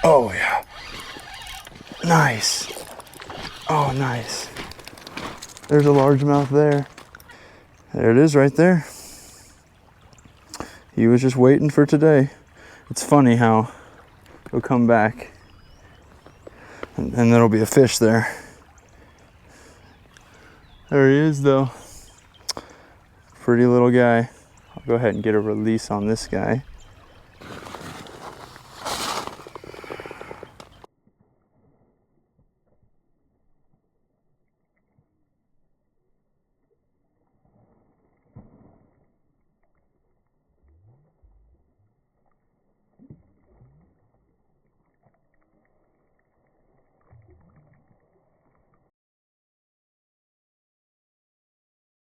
Oh yeah. Nice. Oh, nice. There's a largemouth there. There it is right there. He was just waiting for today. It's funny how he'll come back and there'll be a fish there. There he is though. Pretty little guy. I'll go ahead and get a release on this guy.